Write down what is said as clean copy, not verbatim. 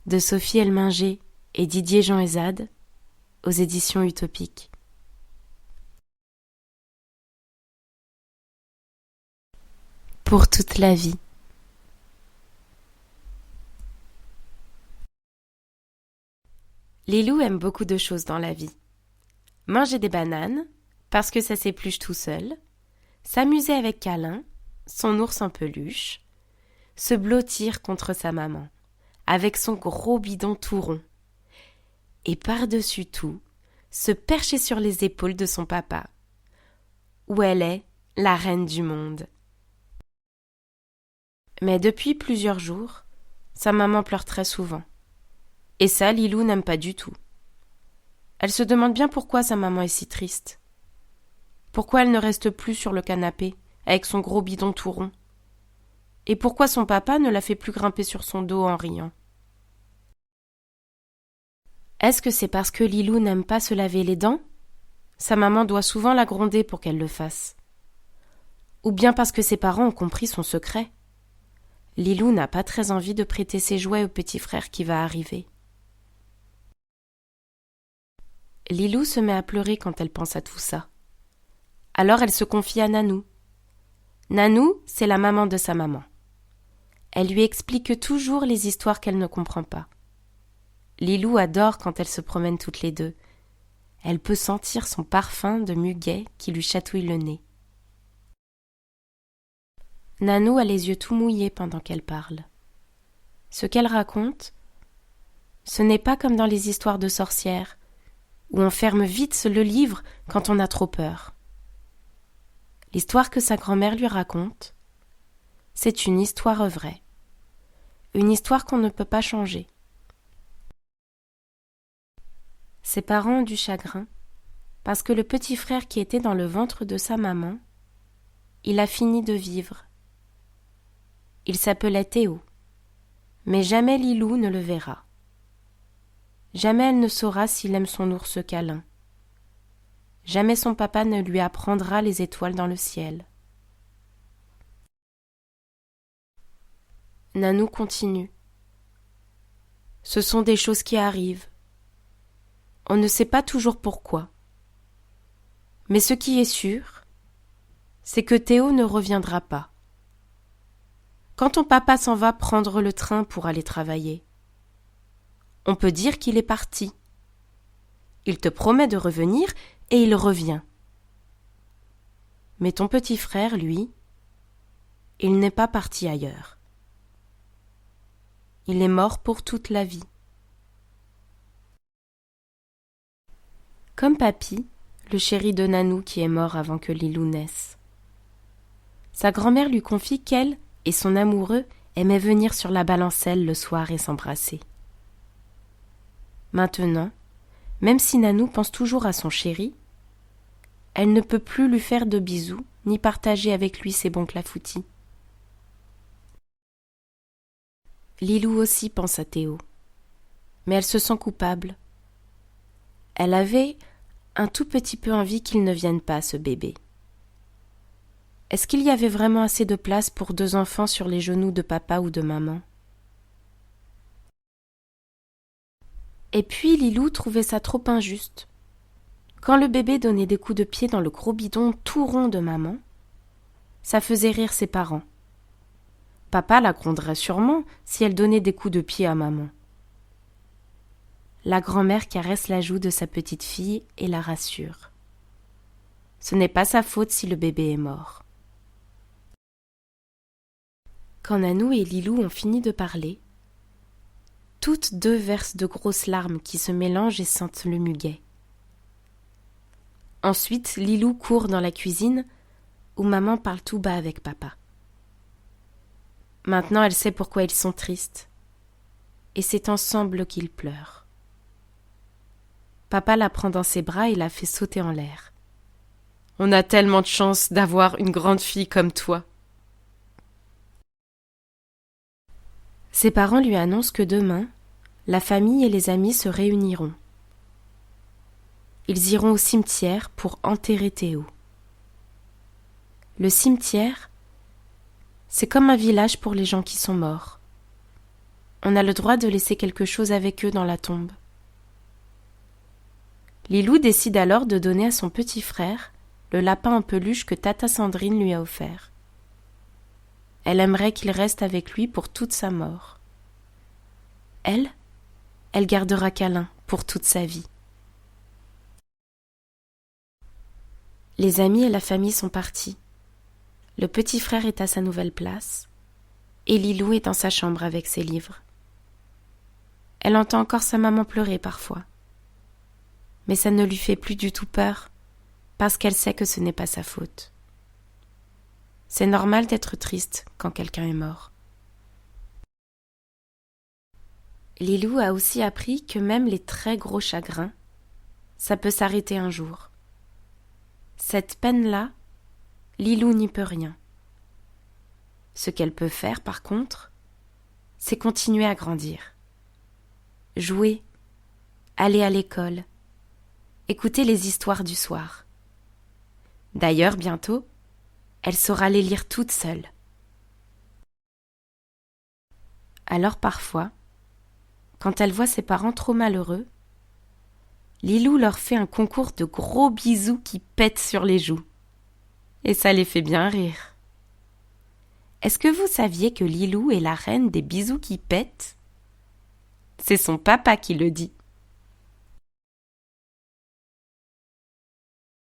de Sophie Elminger et Didier Jean-Ezade aux éditions Utopiques. Pour toute la vie. Lilou aime beaucoup de choses dans la vie. Manger des bananes, parce que ça s'épluche tout seul, s'amuser avec Câlin, son ours en peluche, se blottir contre sa maman, avec son gros bidon tout rond, et par-dessus tout, se percher sur les épaules de son papa, où elle est la reine du monde. Mais depuis plusieurs jours, sa maman pleure très souvent. Et ça, Lilou n'aime pas du tout. Elle se demande bien pourquoi sa maman est si triste. Pourquoi elle ne reste plus sur le canapé, avec son gros bidon tout rond. Et pourquoi son papa ne la fait plus grimper sur son dos en riant. Est-ce que c'est parce que Lilou n'aime pas se laver les dents ? Sa maman doit souvent la gronder pour qu'elle le fasse. Ou bien parce que ses parents ont compris son secret. Lilou n'a pas très envie de prêter ses jouets au petit frère qui va arriver. Lilou se met à pleurer quand elle pense à tout ça. Alors elle se confie à Nanou. Nanou, c'est la maman de sa maman. Elle lui explique toujours les histoires qu'elle ne comprend pas. Lilou adore quand elles se promènent toutes les deux. Elle peut sentir son parfum de muguet qui lui chatouille le nez. Nanou a les yeux tout mouillés pendant qu'elle parle. Ce qu'elle raconte, ce n'est pas comme dans les histoires de sorcières, où on ferme vite le livre quand on a trop peur. L'histoire que sa grand-mère lui raconte, c'est une histoire vraie. Une histoire qu'on ne peut pas changer. Ses parents ont du chagrin, parce que le petit frère qui était dans le ventre de sa maman, il a fini de vivre. Il s'appelait Théo, mais jamais Lilou ne le verra. Jamais elle ne saura s'il aime son ours Câlin. Jamais son papa ne lui apprendra les étoiles dans le ciel. Nanou continue. Ce sont des choses qui arrivent. On ne sait pas toujours pourquoi. Mais ce qui est sûr, c'est que Théo ne reviendra pas. Quand ton papa s'en va prendre le train pour aller travailler, on peut dire qu'il est parti. Il te promet de revenir et il revient. Mais ton petit frère, lui, il n'est pas parti ailleurs. Il est mort pour toute la vie. Comme Papy, le chéri de Nanou qui est mort avant que Lilou naisse. Sa grand-mère lui confie qu'elle et son amoureux aimaient venir sur la balancelle le soir et s'embrasser. Maintenant, même si Nanou pense toujours à son chéri, elle ne peut plus lui faire de bisous ni partager avec lui ses bons clafoutis. Lilou aussi pense à Théo, mais elle se sent coupable. Elle avait un tout petit peu envie qu'il ne vienne pas, ce bébé. Est-ce qu'il y avait vraiment assez de place pour 2 enfants sur les genoux de papa ou de maman ? Et puis Lilou trouvait ça trop injuste. Quand le bébé donnait des coups de pied dans le gros bidon tout rond de maman, ça faisait rire ses parents. Papa la gronderait sûrement si elle donnait des coups de pied à maman. La grand-mère caresse la joue de sa petite fille et la rassure. Ce n'est pas sa faute si le bébé est mort. Quand Nanou et Lilou ont fini de parler, toutes deux versent de grosses larmes qui se mélangent et sentent le muguet. Ensuite, Lilou court dans la cuisine où maman parle tout bas avec papa. Maintenant, elle sait pourquoi ils sont tristes. Et c'est ensemble qu'ils pleurent. Papa la prend dans ses bras et la fait sauter en l'air. On a tellement de chance d'avoir une grande fille comme toi. Ses parents lui annoncent que demain, la famille et les amis se réuniront. Ils iront au cimetière pour enterrer Théo. Le cimetière, c'est comme un village pour les gens qui sont morts. on a le droit de laisser quelque chose avec eux dans la tombe. Lilou décide alors de donner à son petit frère le lapin en peluche que Tata Sandrine lui a offert. Elle aimerait qu'il reste avec lui pour toute sa mort. Elle gardera Câlin pour toute sa vie. Les amis et la famille sont partis. Le petit frère est à sa nouvelle place et Lilou est dans sa chambre avec ses livres. Elle entend encore sa maman pleurer parfois. Mais ça ne lui fait plus du tout peur, parce qu'elle sait que ce n'est pas sa faute. C'est normal d'être triste quand quelqu'un est mort. Lilou a aussi appris que même les très gros chagrins, ça peut s'arrêter un jour. Cette peine-là, Lilou n'y peut rien. Ce qu'elle peut faire, par contre, c'est continuer à grandir. Jouer, aller à l'école, écouter les histoires du soir. D'ailleurs, bientôt, elle saura les lire toute seule. Alors parfois, quand elle voit ses parents trop malheureux, Lilou leur fait un concours de gros bisous qui pètent sur les joues. Et ça les fait bien rire. Est-ce que vous saviez que Lilou est la reine des bisous qui pètent ? C'est son papa qui le dit.